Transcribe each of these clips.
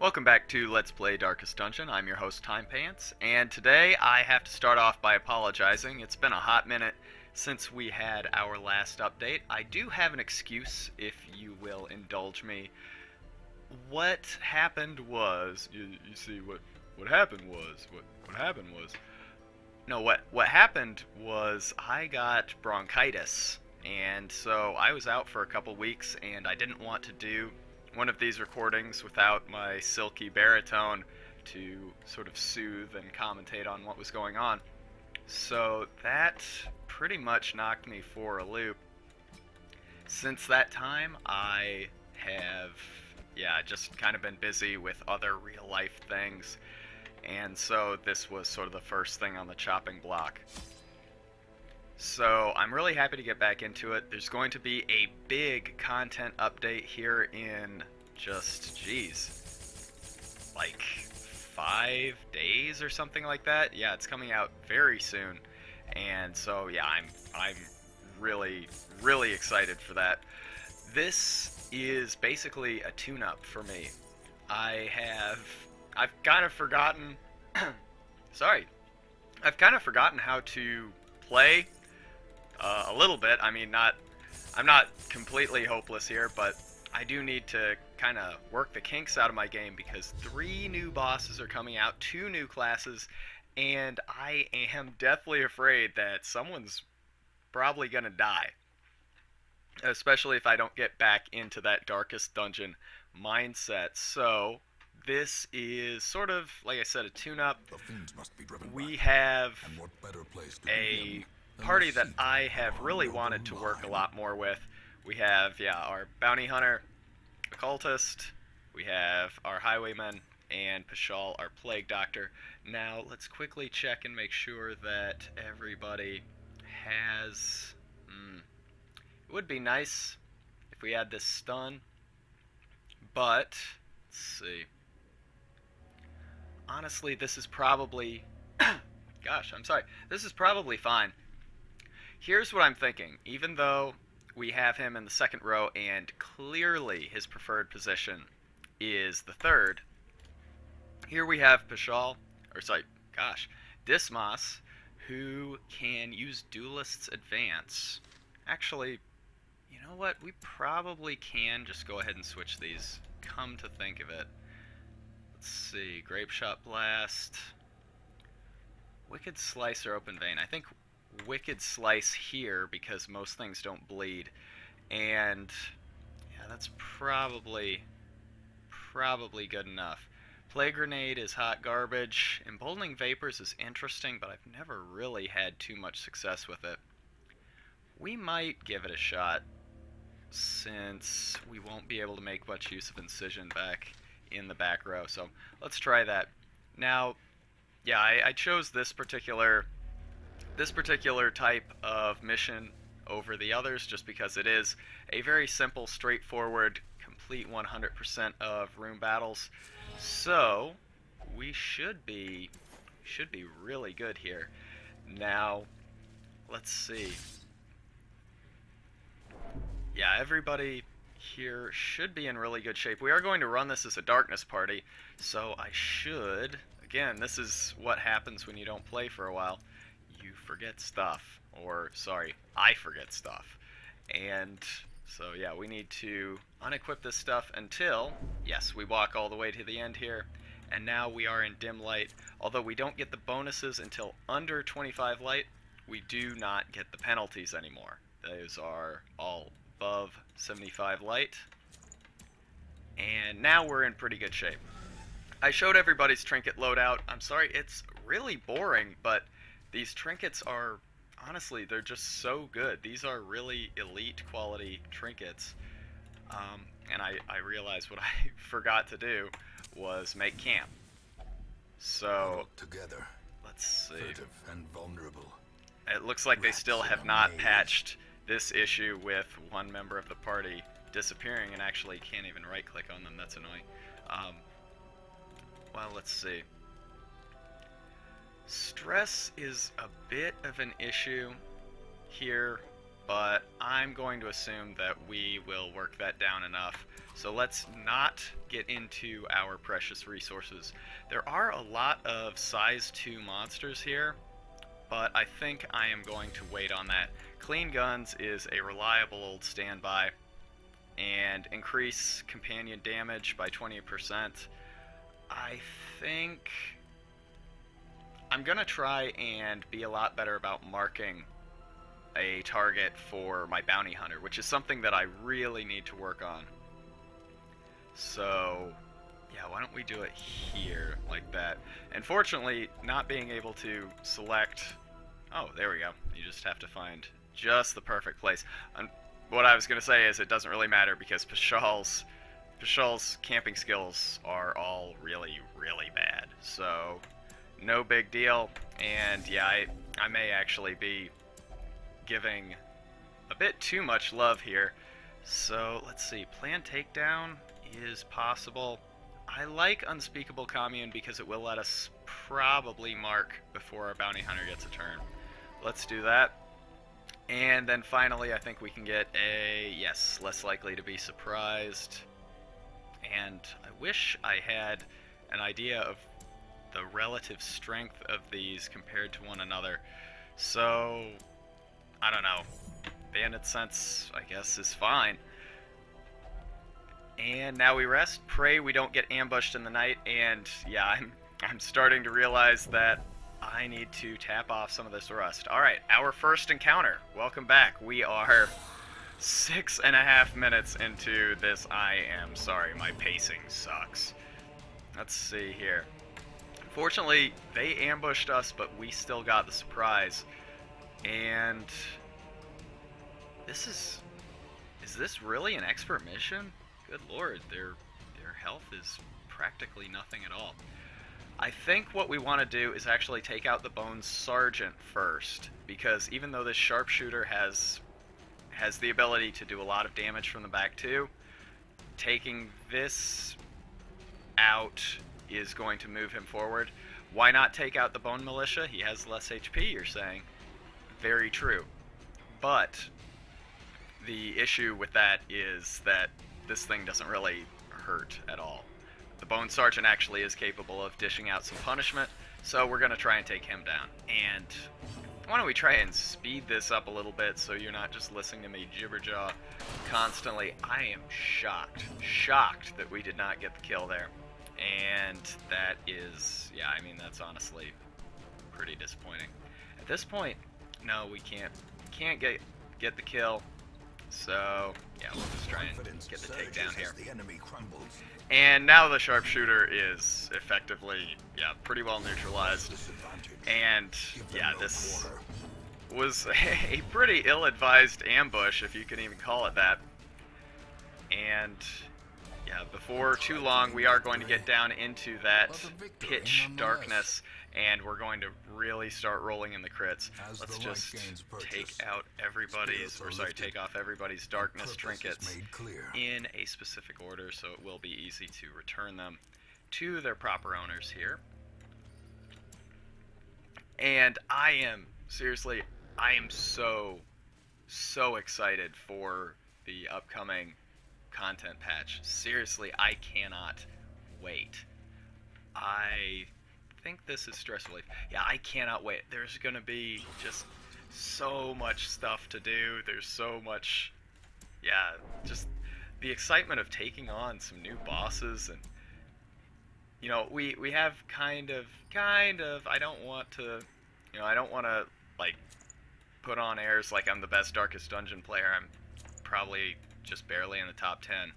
Welcome back to Let's Play Darkest Dungeon. I'm your host, Timepants, and today I have to start off by apologizing. It's been a hot minute since we had our last update. I do have an excuse, if you will indulge me. What happened was, you see, what happened was, what happened was, no, what happened was I got bronchitis, and so I was out for a couple weeks, and I didn't want to do one of these recordings without my silky baritone to sort of soothe and commentate on what was going on. So that pretty much knocked me for a loop. Since that time, I have, just kind of been busy with other real life things, and so this was sort of the first thing on the chopping block. So I'm really happy to get back into it. There's going to be a big content update here in just, like 5 days or something like that. Yeah, it's coming out very soon. And so yeah, I'm really excited for that. This is basically a tune-up for me. I've kind of forgotten I've kind of forgotten how to play a little bit. I mean, I'm not completely hopeless here, but I do need to kind of work the kinks out of my game because 3 new bosses are coming out, 2 new classes, and I am deathly afraid that someone's probably gonna die. Especially if I don't get back into that Darkest Dungeon mindset. So this is sort of, like I said, a tune-up. We have a party that I have really wanted to work a lot more with. We have, our bounty hunter, occultist, we have our highwayman, and Pashal, our plague doctor. Now, let's quickly check and make sure that everybody has... It would be nice if we had this stun, but, let's see. Honestly, this is probably... Gosh, I'm sorry. This is probably fine. Here's what I'm thinking. Even though we have him in the second row and clearly his preferred position is the third, here we have Pashal, Dismas, who can use Duelist's Advance. Actually, you know what? We probably can just go ahead and switch these, come to think of it. Let's see, Grape Shot Blast, Wicked Slice, or Open Vein. I think Wicked Slice here because most things don't bleed, and yeah, that's probably good enough. Plague Grenade is hot garbage. Emboldening Vapors is interesting, but I've never really had too much success with it. We might give it a shot since we won't be able to make much use of Incision back in the back row, so let's try that. Now, yeah, I chose this particular type of mission over the others just because it is a very simple, straightforward, complete 100% of room battles. So we should be really good here. Now, let's see. Yeah, everybody here should be in really good shape. We are going to run this as a darkness party, so I should... Again, this is what happens when you don't play for a while. You forget stuff. Or, sorry, I forget stuff. And so, yeah, we need to unequip this stuff until, yes, we walk all the way to the end here. And now we are in dim light. Although we don't get the bonuses until under 25 light, we do not get the penalties anymore. Those are all above 75 light. And now we're in pretty good shape. I showed everybody's trinket loadout. I'm sorry, it's really boring, but these trinkets are, honestly, they're just so good. These are really elite quality trinkets. And I realized what I forgot to do was make camp. So, together, let's see. furtive and vulnerable. It looks like they still have not patched this issue with one member of the party disappearing and actually can't even right-click on them. That's annoying. Well, let's see. Stress is a bit of an issue here but I'm going to assume that we will work that down enough. So let's not get into our precious resources. There are a lot of size 2 monsters here, but I think I am going to wait on that. Clean guns is a reliable old standby, and increase companion damage by 20%. I think I'm gonna try and be a lot better about marking a target for my bounty hunter, which is something that I really need to work on. So yeah, why don't we do it here like that? And fortunately, not being able to select, oh, there we go. You just have to find just the perfect place. And what I was gonna say is it doesn't really matter because Pashal's camping skills are all really, really bad. So no big deal. And yeah, I may actually be giving a bit too much love here. So let's see, plan takedown is possible. I like Unspeakable Commune because it will let us probably mark before our bounty hunter gets a turn. Let's do that. And then finally I think we can get a, yes, less likely to be surprised. And I wish I had an idea of the relative strength of these compared to one another. So I don't know. Bandit sense, I guess, is fine. And now we rest. Pray we don't get ambushed in the night. And yeah, I'm starting to realize that I need to tap off some of this rust. Alright, our first encounter. Welcome back. We are 6.5 minutes into this. I am sorry, my pacing sucks. Let's see here. Fortunately, they ambushed us, but we still got the surprise. And this is this really an expert mission? Good lord, their health is practically nothing at all. I think what we want to do is actually take out the Bone Sergeant first, because even though this sharpshooter has the ability to do a lot of damage from the back too, taking this out is going to move him forward. Why not take out the Bone Militia? He has less HP, you're saying. Very true. But the issue with that is that this thing doesn't really hurt at all. The Bone Sergeant actually is capable of dishing out some punishment, so we're going to try and take him down. And why don't we try and speed this up a little bit so you're not just listening to me jibberjaw constantly. I am shocked that we did not get the kill there. And that is, yeah, I mean, that's honestly pretty disappointing. At this point, no, we can't get the kill. So, yeah, we'll just try and get the takedown here. And now the sharpshooter is effectively, yeah, pretty well neutralized. And, yeah, this was a pretty ill-advised ambush, if you can even call it that. And yeah, before too long, we are going to get down into that pitch darkness, and we're going to really start rolling in the crits. Let's just take out everybody's, or sorry, take off everybody's darkness trinkets in a specific order, so it will be easy to return them to their proper owners here. And I am, seriously, I am so excited for the upcoming content patch. Seriously, I cannot wait. I think this is stress relief. Yeah, I cannot wait. There's gonna be just so much stuff to do. There's so much, yeah, just the excitement of taking on some new bosses. And you know, we have kind of I don't want to, you know, I don't want to like put on airs like I'm the best Darkest Dungeon player. I'm probably just barely in the top 10,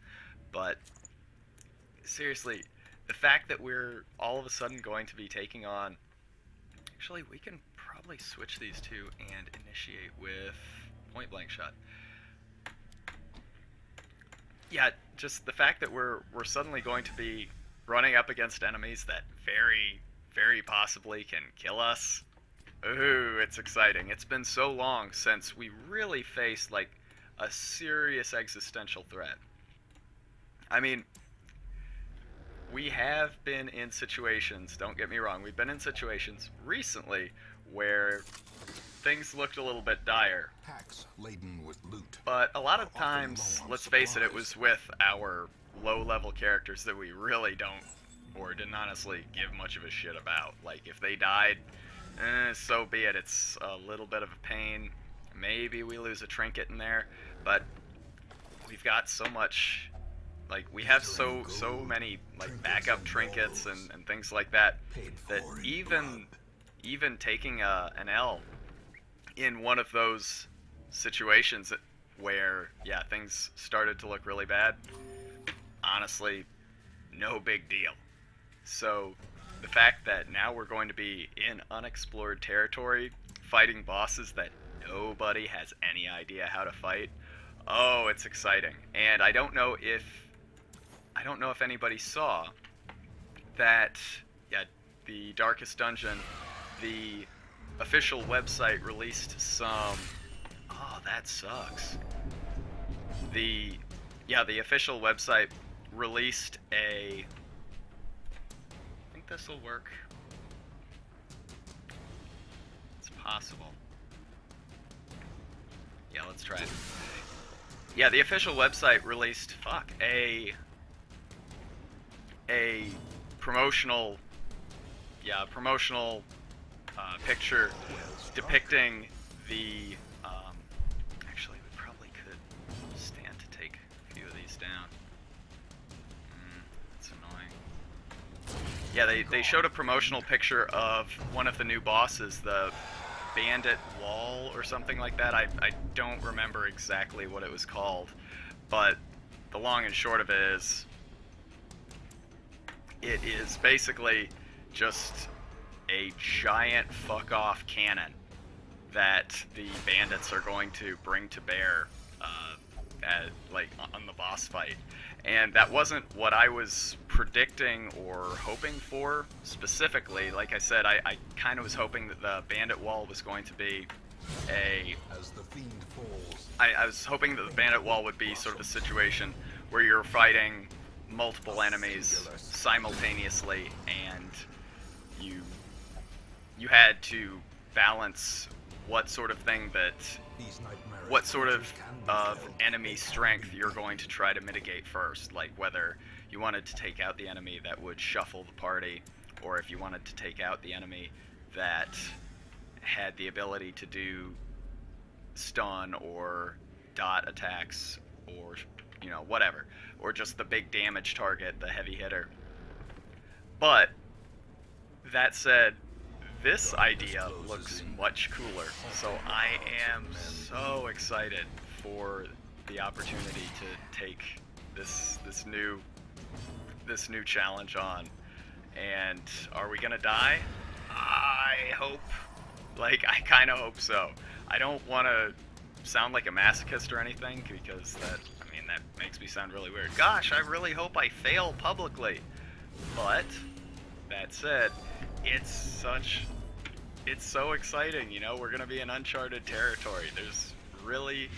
but seriously, the fact that we're all of a sudden going to be taking on, actually we can probably switch these two and initiate with point blank shot. Yeah, just the fact that we're suddenly going to be running up against enemies that very possibly can kill us. Ooh, it's exciting. It's been so long since we really faced like a serious existential threat. I mean, we have been in situations, don't get me wrong, we've been in situations recently where things looked a little bit dire. Packs laden with loot. But a lot of times, let's face it, it was with our low-level characters that we really don't, or didn't honestly give much of a shit about. Like, if they died, so be it. It's a little bit of a pain. Maybe we lose a trinket in there, but we've got so much, like, we have so many, like, backup trinkets and things like that, that even taking an L in one of those situations where, yeah, things started to look really bad, honestly, no big deal. So the fact that now we're going to be in unexplored territory, fighting bosses that nobody has any idea how to fight, oh, it's exciting. And I don't know if anybody saw that, yeah, the Darkest Dungeon, the official website released some, oh, that sucks. The official website released a, I think this will work. It's possible. Yeah, let's try it. Yeah, the official website released, a promotional picture depicting the, actually, we probably could stand to take a few of these down. That's annoying. Yeah, they showed a promotional picture of one of the new bosses, the Bandit Wall or something like that. I don't remember exactly what it was called, but the long and short of it is basically just a giant fuck-off cannon that the bandits are going to bring to bear on the boss fight. And that wasn't what I was predicting or hoping for specifically. Like I said, I kind of was hoping that the bandit wall was going to be As the fiend falls, I was hoping that the bandit wall would be sort of a situation where you're fighting multiple enemies simultaneously, and you had to balance what sort of enemy strength you're going to try to mitigate first. Like whether you wanted to take out the enemy that would shuffle the party, or if you wanted to take out the enemy that had the ability to do stun or dot attacks, or whatever, or just the big damage target, the heavy hitter. But that said, this idea looks much cooler, so I am so excited for the opportunity to take this new challenge on. And are we gonna die? I hope. I kind of hope so. I don't want to sound like a masochist or anything, because that makes me sound really weird. Gosh, I really hope I fail publicly. But that said, it's so exciting, we're gonna be in uncharted territory. There's really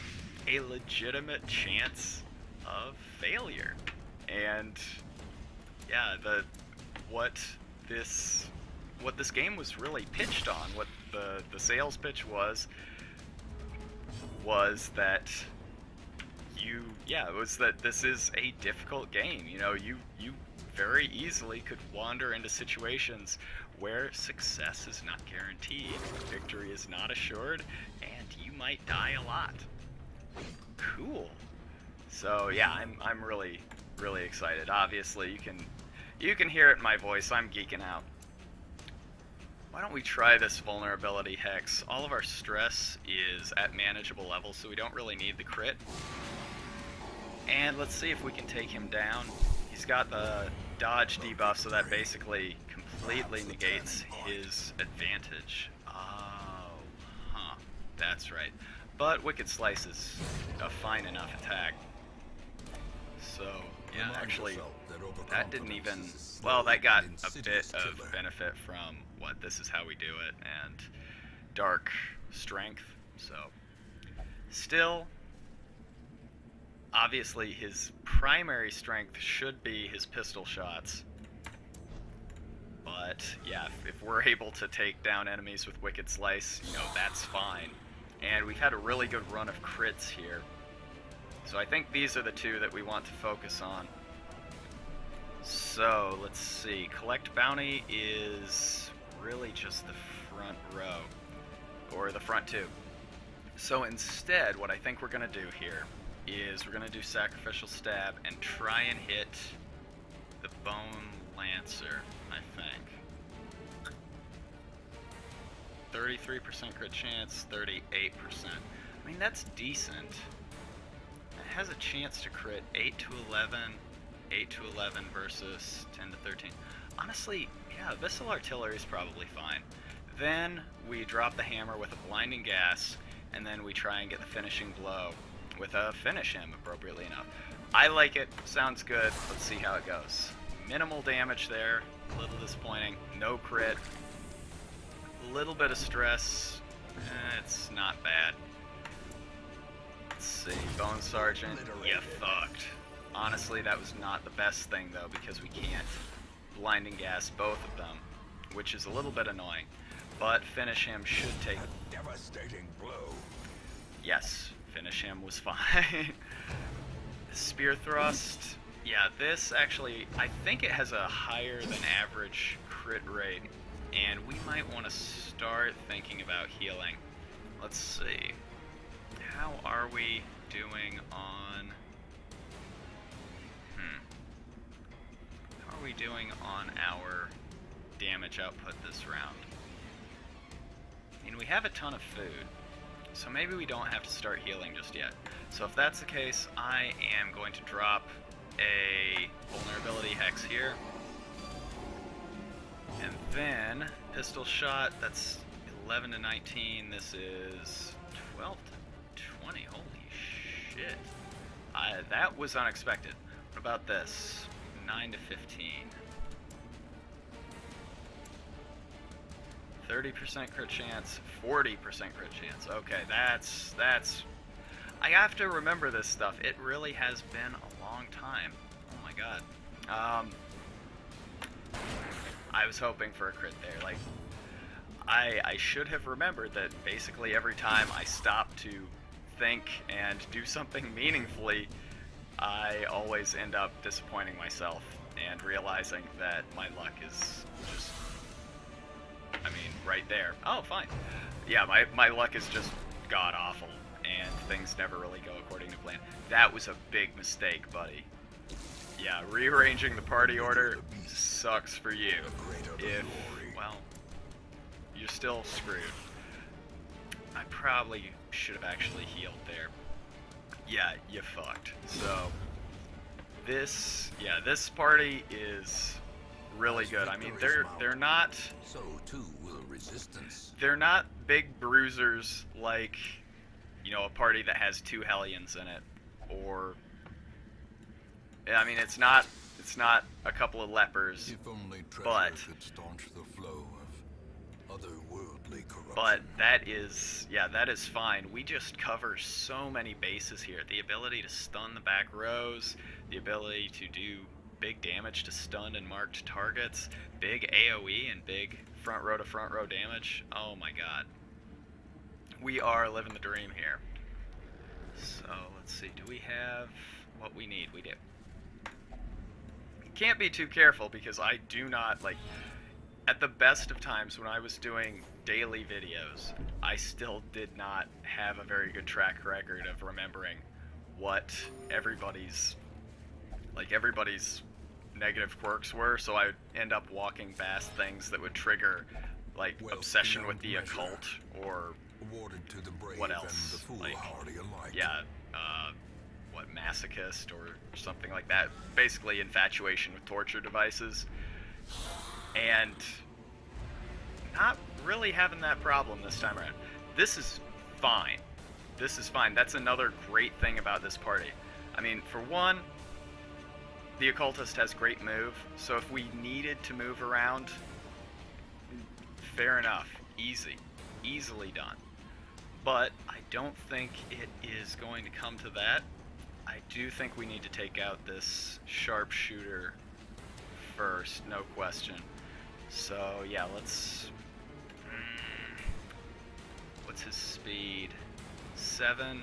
a legitimate chance of failure. And yeah, what this game was really pitched on, what the sales pitch was that this is a difficult game. You very easily could wander into situations where success is not guaranteed, victory is not assured, and you might die a lot. Cool. So yeah, I'm really, really excited. Obviously, you can hear it in my voice. I'm geeking out. Why don't we try this vulnerability hex? All of our stress is at manageable levels, so we don't really need the crit. And let's see if we can take him down. He's got the dodge debuff, so that basically completely negates his advantage. Oh, that's right. But Wicked Slice is a fine enough attack. So, yeah, actually, that didn't even... Well, that got a bit of benefit from this is how we do it, and Dark Strength, so... Still, obviously his primary strength should be his pistol shots. But But yeah, if we're able to take down enemies with Wicked Slice, you know, that's fine. And we've had a really good run of crits here. So I think these are the two that we want to focus on. So, let's see. Collect Bounty is really just the front row. Or the front two. So instead, what I think we're going to do here is we're going to do Sacrificial Stab and try and hit the Bone Lancer, I think. 33% crit chance, 38%. I mean, that's decent. It has a chance to crit 8 to 11, 8 to 11 versus 10 to 13. Honestly, yeah, Abyssal Artillery is probably fine. Then we drop the hammer with a blinding gas, and then we try and get the finishing blow with a finish him, appropriately enough. I like it, sounds good, let's see how it goes. Minimal damage there, a little disappointing, no crit, a little bit of stress, it's not bad. Let's see, Bone Sergeant, you fucked. Honestly, that was not the best thing though, because we can't blinding gas both of them, which is a little bit annoying. But finish him should take... A devastating blow. Yes, finish him was fine. Spear thrust. Yeah, this actually, I think it has a higher than average crit rate. And we might want to start thinking about healing. Let's see. How are we doing on... How are we doing on our damage output this round? I mean, we have a ton of food, so maybe we don't have to start healing just yet. So if that's the case, I am going to drop a vulnerability hex here. And then, pistol shot, that's 11 to 19, this is 12 to 20, holy shit. That was unexpected. What about this? 9 to 15. 30% crit chance, 40% crit chance. Okay, that's... I have to remember this stuff. It really has been a long time. Oh my god. I was hoping for a crit there. Like, I should have remembered that basically every time I stop to think and do something meaningfully, I always end up disappointing myself and realizing that my luck is just... I mean, right there. Oh, fine. Yeah, my luck is just god-awful, and things never really go according to plan. That was a big mistake, buddy. Yeah, rearranging the party order sucks for you. If, well, you're still screwed. I probably should have actually healed there. Yeah, you fucked. So, this party is... really good. I mean, they're not... So too will resistance. They're not big bruisers like, you know, a party that has 2 Hellions in it, or... I mean, it's not a couple of lepers, If only but... could staunch the flow of otherworldly corruption. But that is fine. We just cover so many bases here. The ability to stun the back rows, the ability to do big damage to stunned and marked targets, big AoE and big front row to front row damage. Oh my god. We are living the dream here. So, let's see. Do we have what we need? We do. Can't be too careful because I do not, like, at the best of times when I was doing daily videos, I still did not have a very good track record of remembering what everybody's negative quirks were, so I would end up walking past things that would trigger, like, obsession with the occult, or awarded to the brave what and else? the foolhardy alike. Yeah, what, masochist, or something like that. Basically, infatuation with torture devices. And not really having that problem this time around. This is fine. This is fine. That's another great thing about this party. I mean, for one, the occultist has great move, so if we needed to move around, fair enough. Easily done. But I don't think it is going to come to that. I do think we need to take out this sharpshooter first, no question. So yeah, let's. What's his speed? 7,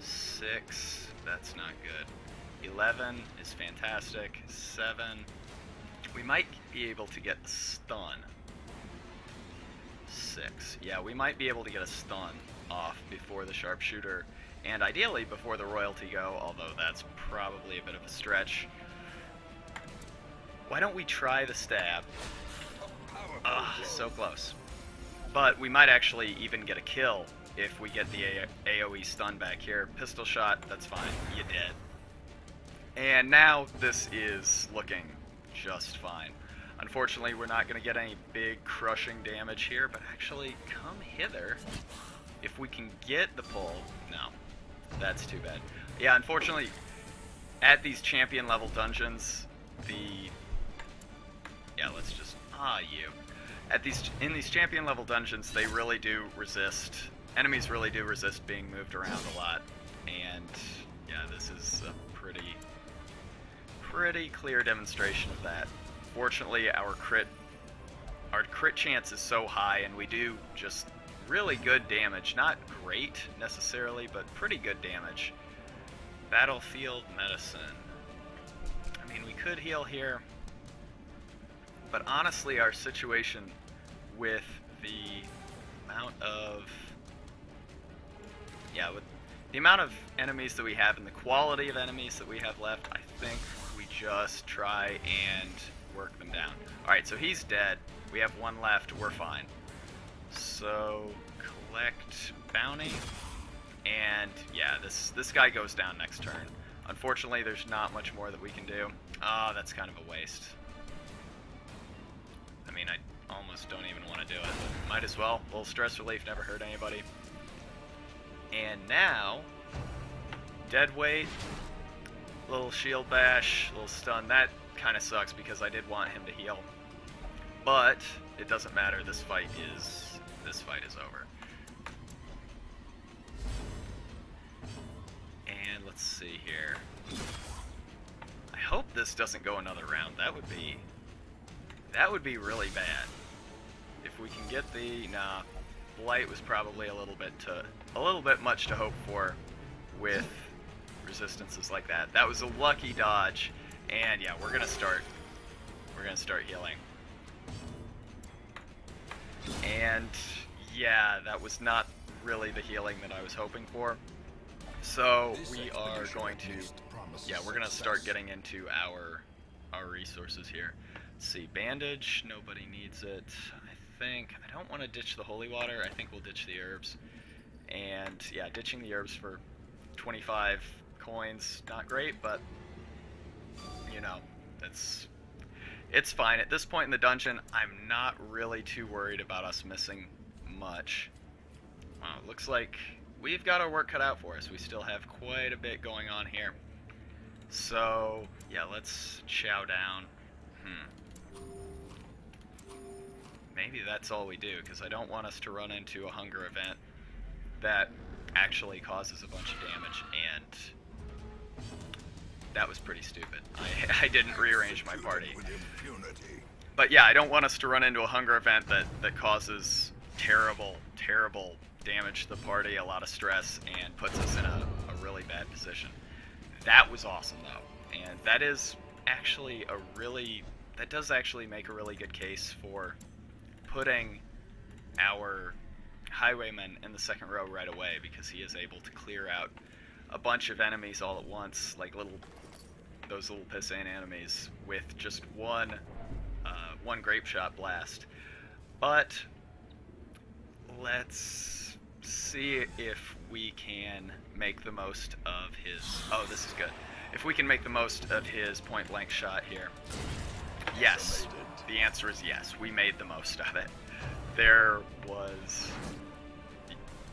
6. That's not good. 11 is fantastic. 7. We might be able to get a stun. 6. Yeah, we might be able to get a stun off before the sharpshooter, and ideally before the royalty go, although that's probably a bit of a stretch. Why don't we try the stab? So close. But we might actually even get a kill if we get the AoE stun back here. Pistol shot, that's fine. You did. And now this is looking just fine. Unfortunately, we're not going to get any big crushing damage here, but actually, come hither. If we can get the pull... No, that's too bad. Yeah, unfortunately, at these champion level dungeons, yeah, let's just... you. In these champion level dungeons, they really do resist... Enemies really do resist being moved around a lot. And, yeah, this is a pretty clear demonstration of that. Fortunately, our crit chance is so high, and we do just really good damage. Not great, necessarily, but pretty good damage. Battlefield medicine. I mean, we could heal here, but honestly, our situation with the amount of... Yeah, with the amount of enemies that we have and the quality of enemies that we have left, I think we just try and work them down. Alright, so he's dead. We have one left. We're fine. So, collect bounty. And, yeah, this guy goes down next turn. Unfortunately, there's not much more that we can do. That's kind of a waste. I mean, I almost don't even want to do it, but might as well. A little stress relief never hurt anybody. And now, dead weight, little shield bash, little stun. That kind of sucks because I did want him to heal, but it doesn't matter. This fight is over. And let's see here. I hope this doesn't go another round. That would be really bad. If we can get the Blight was probably a little bit much to hope for with resistances like that. That was a lucky dodge, and yeah, we're gonna start healing. And yeah, that was not really the healing that I was hoping for. So we are going to, yeah, we're gonna start getting into our resources here. Let's see, bandage, nobody needs it. I don't want to ditch the holy water. I think we'll ditch the herbs. And yeah, ditching the herbs for 25 coins, not great, but you know, it's fine. At this point in the dungeon, I'm not really too worried about us missing much. Wow, looks like we've got our work cut out for us. We still have quite a bit going on here. So yeah, let's chow down. Maybe that's all we do, because I don't want us to run into a hunger event that actually causes a bunch of damage, and that was pretty stupid. I didn't rearrange my party. But yeah, I don't want us to run into a hunger event that causes terrible damage to the party, a lot of stress, and puts us in a really bad position. That was awesome, though, and that does actually make a really good case for putting our highwayman in the second row right away, because he is able to clear out a bunch of enemies all at once, like those little pissant enemies, with just one grape shot blast. But let's see if we can make the most of his... Oh, this is good. If we can make the most of his point blank shot here. Yes. The answer is yes. We made the most of it.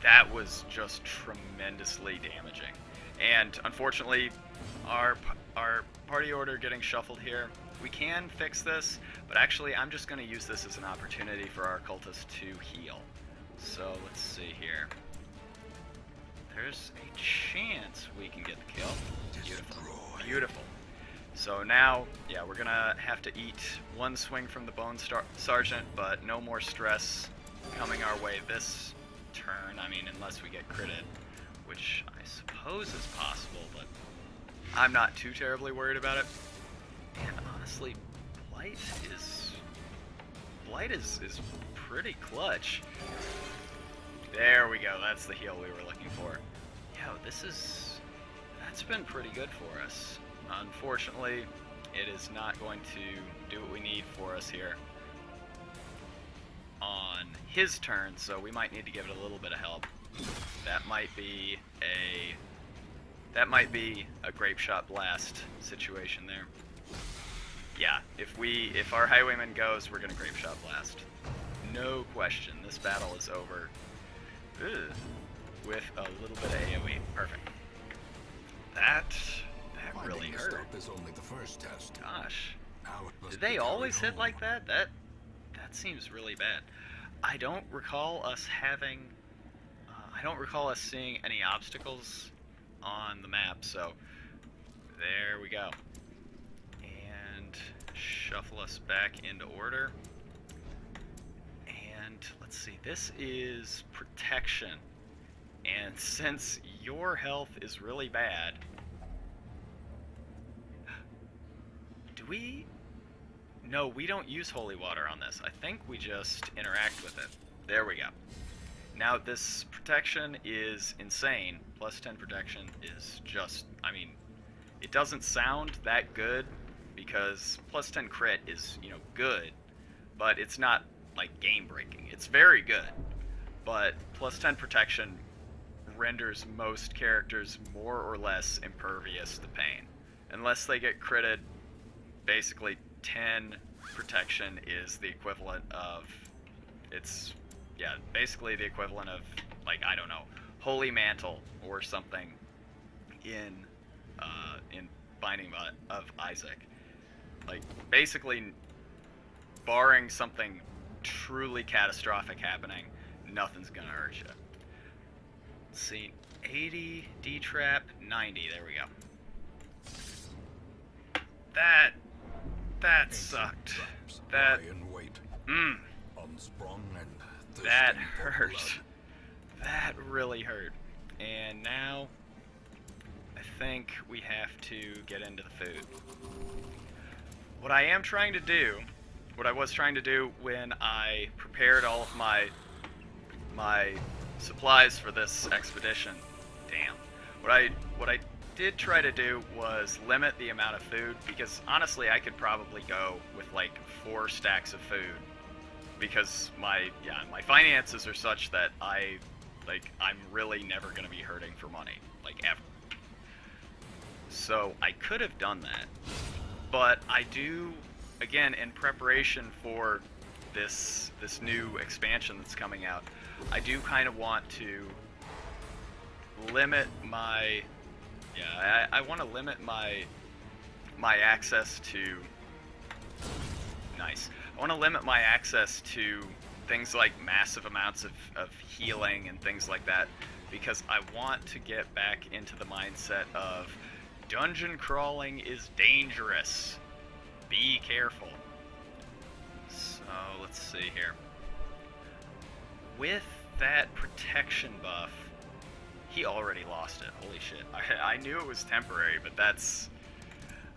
That was just tremendously damaging. And unfortunately, our party order getting shuffled here, we can fix this, but actually I'm just going to use this as an opportunity for our cultists to heal. So let's see here. There's a chance we can get the kill. Beautiful. Beautiful. So now, yeah, we're gonna have to eat one swing from the Bone Sergeant, but no more stress coming our way this turn. I mean, unless we get critted, which I suppose is possible, but I'm not too terribly worried about it. And honestly, Blight is pretty clutch. There we go. That's the heal we were looking for. Yo, that's been pretty good for us. Unfortunately, it is not going to do what we need for us here on his turn, so we might need to give it a little bit of help. That might be a grape shot blast situation there. Yeah, if our highwayman goes, we're gonna grape shot blast. No question. This battle is over. Ugh. With a little bit of AoE. Perfect. That really hurt. Stop is only the first test. Gosh. Now it must Did be they always carried hit like home. that? That seems really bad. I don't recall us having... I don't recall us seeing any obstacles on the map, so... There we go. And shuffle us back into order. And let's see, this is protection. And since your health is really bad... Do we... No, we don't use holy water on this. I think we just interact with it. There we go. Now, this protection is insane. Plus 10 protection is just... I mean, it doesn't sound that good because plus 10 crit is, you know, good, but it's not, like, game-breaking. It's very good, but plus 10 protection renders most characters more or less impervious to pain. Unless they get critted, basically 10 protection is the equivalent of, basically the equivalent of, like, I don't know, Holy Mantle or something in Binding of Isaac. Like, basically, barring something truly catastrophic happening, nothing's gonna hurt you. Let's see, 80 D-trap, 90, there we go. That sucked. Traps That, lie in wait, unsprung and that thirsting for hurt. blood. That really hurt. And now, I think we have to get into the food. What I am trying to do, what I was trying to do when I prepared all of my supplies for this expedition, damn. What I did try to do was limit the amount of food, because honestly I could probably go with like 4 stacks of food, because my finances are such that I'm really never gonna be hurting for money, like ever. So I could have done that, but I do, again, in preparation for this new expansion that's coming out, I do kind of want to limit my, I want to limit my access to, nice, I want to limit my access to things like massive amounts of healing and things like that, because I want to get back into the mindset of dungeon crawling is dangerous. Be careful. So, let's see here. With that protection buff, he already lost it. Holy shit. I knew it was temporary, but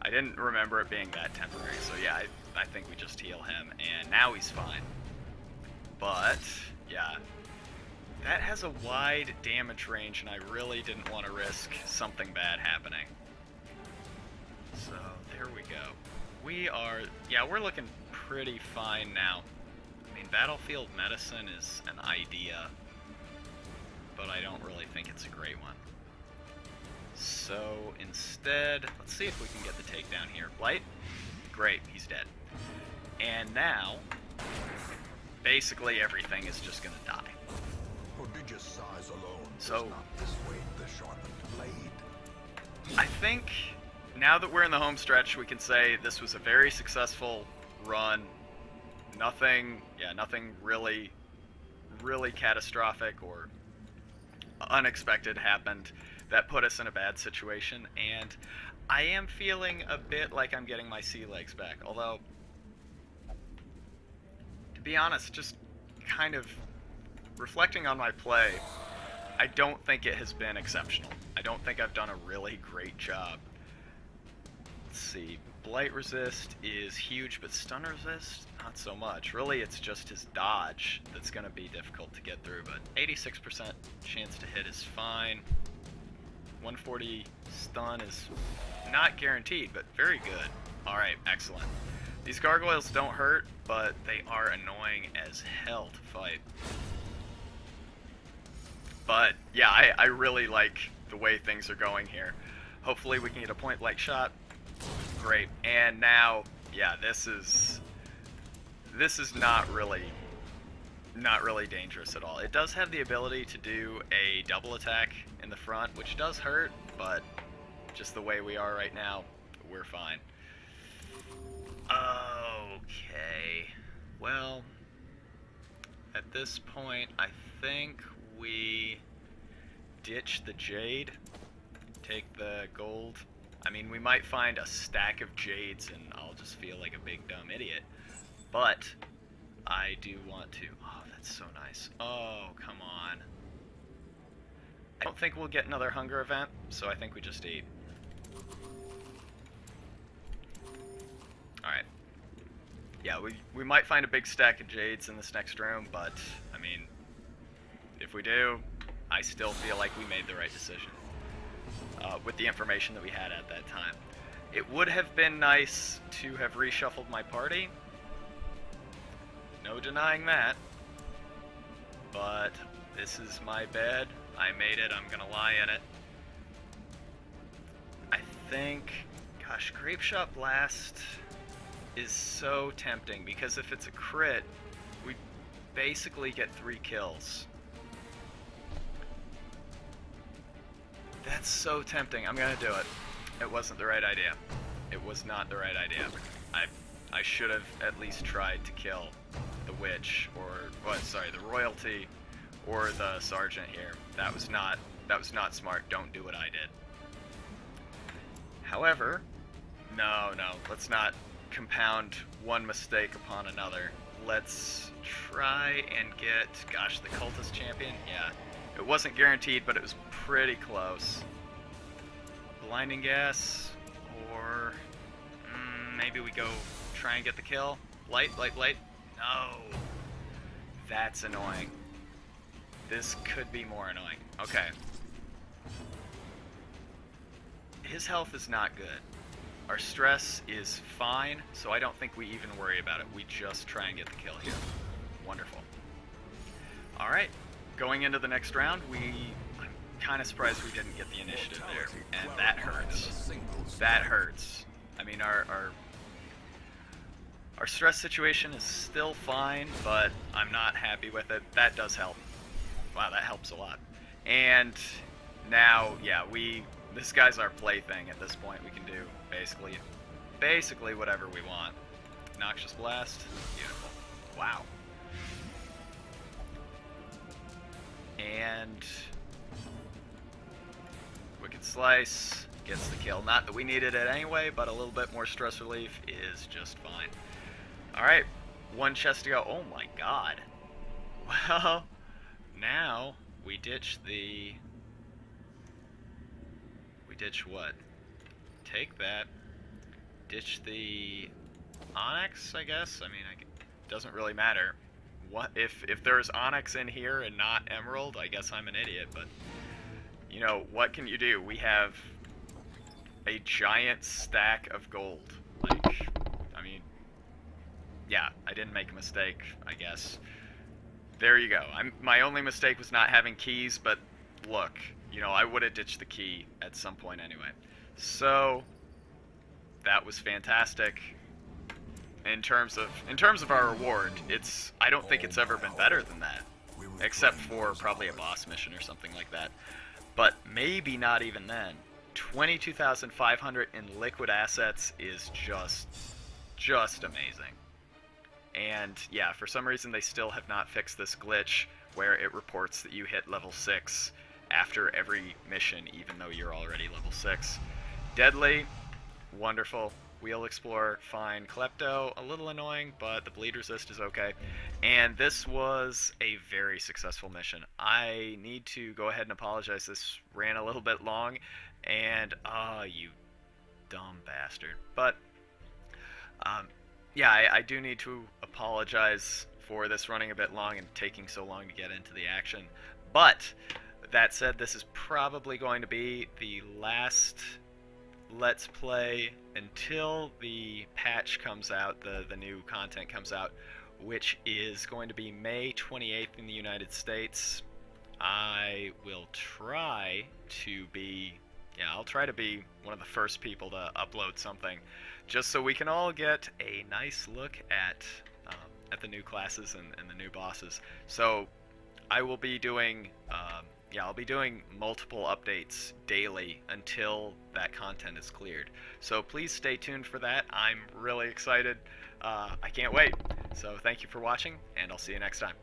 I didn't remember it being that temporary. So yeah, I think we just heal him, and now he's fine. But, yeah. That has a wide damage range, and I really didn't want to risk something bad happening. So, there we go. We're looking pretty fine now. I mean, battlefield medicine is an idea, but I don't really think it's a great one. So, instead, let's see if we can get the takedown here. Blight? Great, he's dead. And now, basically everything is just gonna die. Prodigious size alone So- does not dissuade the sharpened blade. I think now that we're in the home stretch, we can say this was a very successful run. Nothing really catastrophic or unexpected happened that put us in a bad situation, and I am feeling a bit like I'm getting my sea legs back, although, to be honest, just kind of reflecting on my play, I don't think it has been exceptional. I don't think I've done a really great job. Let's see, Blight Resist is huge, but Stun Resist, not so much. Really, it's just his dodge that's going to be difficult to get through, but 86% chance to hit is fine. 140 stun is not guaranteed, but very good. Alright, excellent. These gargoyles don't hurt, but they are annoying as hell to fight. But yeah, I really like the way things are going here. Hopefully we can get a point blank shot. Great. And now, yeah, this is not really dangerous at all. It does have the ability to do a double attack in the front, which does hurt, but just the way we are right now, we're fine. Okay. Well, at this point, I think we ditch the jade, take the gold. I mean, we might find a stack of jades and I'll just feel like a big dumb idiot. But I do want to... Oh, that's so nice. Oh, come on. I don't think we'll get another hunger event, so I think we just eat. Alright. Yeah, we might find a big stack of jades in this next room, but, I mean, if we do, I still feel like we made the right decision with the information that we had at that time. It would have been nice to have reshuffled my party. No denying that. But this is my bed. I made it. I'm gonna lie in it. I think... Gosh, Grape Shot Blast is so tempting because if it's a crit, we basically get 3 kills. That's so tempting. I'm gonna do it. It wasn't the right idea. It was not the right idea. I should have at least tried to kill the witch, or what? Sorry, the royalty, or the sergeant here. That was not smart. Don't do what I did. However, no, let's not compound one mistake upon another. Let's try and get, gosh, the cultist champion. Yeah, it wasn't guaranteed, but it was pretty close. Blinding gas, or maybe we go try and get the kill. Light. No, that's annoying. This could be more annoying. Okay. His health is not good. Our stress is fine, so I don't think we even worry about it. We just try and get the kill here. Wonderful. Alright, going into the next round, I'm kind of surprised we didn't get the initiative there, and that hurts. That hurts. I mean, our stress situation is still fine, but I'm not happy with it. That does help. Wow, that helps a lot. And now, yeah, this guy's our plaything at this point. We can do basically whatever we want. Noxious Blast, beautiful. Wow. And Wicked Slice gets the kill. Not that we needed it anyway, but a little bit more stress relief is just fine. Alright, one chest to go. Oh my god. Well, now we ditch the... We ditch what? Take that. Ditch the Onyx, I guess? I mean, it doesn't really matter. What if there's Onyx in here and not Emerald? I guess I'm an idiot, but... You know, what can you do? We have a giant stack of gold. Like, I mean... Yeah, I didn't make a mistake, I guess. There you go. My only mistake was not having keys, but look, you know, I would have ditched the key at some point anyway. So that was fantastic. In terms of our reward, I don't think it's ever been better than that, except for probably a boss mission or something like that. But maybe not even then. 22,500 in liquid assets is just amazing. And yeah, for some reason they still have not fixed this glitch where it reports that you hit level 6 after every mission, even though you're already level 6. Deadly, wonderful. Wheel Explorer, fine. Klepto, a little annoying, but the bleed resist is okay. And this was a very successful mission. I need to go ahead and apologize. This ran a little bit long, and you dumb bastard. But yeah, I do need to apologize for this running a bit long and taking so long to get into the action. But that said, this is probably going to be the last Let's Play until the patch comes out, the new content comes out, which is going to be May 28th in the United States. I will try to be, I'll try to be one of the first people to upload something, just so we can all get a nice look at the new classes and the new bosses. So I will be doing, I'll be doing multiple updates daily until that content is cleared. So please stay tuned for that. I'm really excited. I can't wait. So thank you for watching, and I'll see you next time.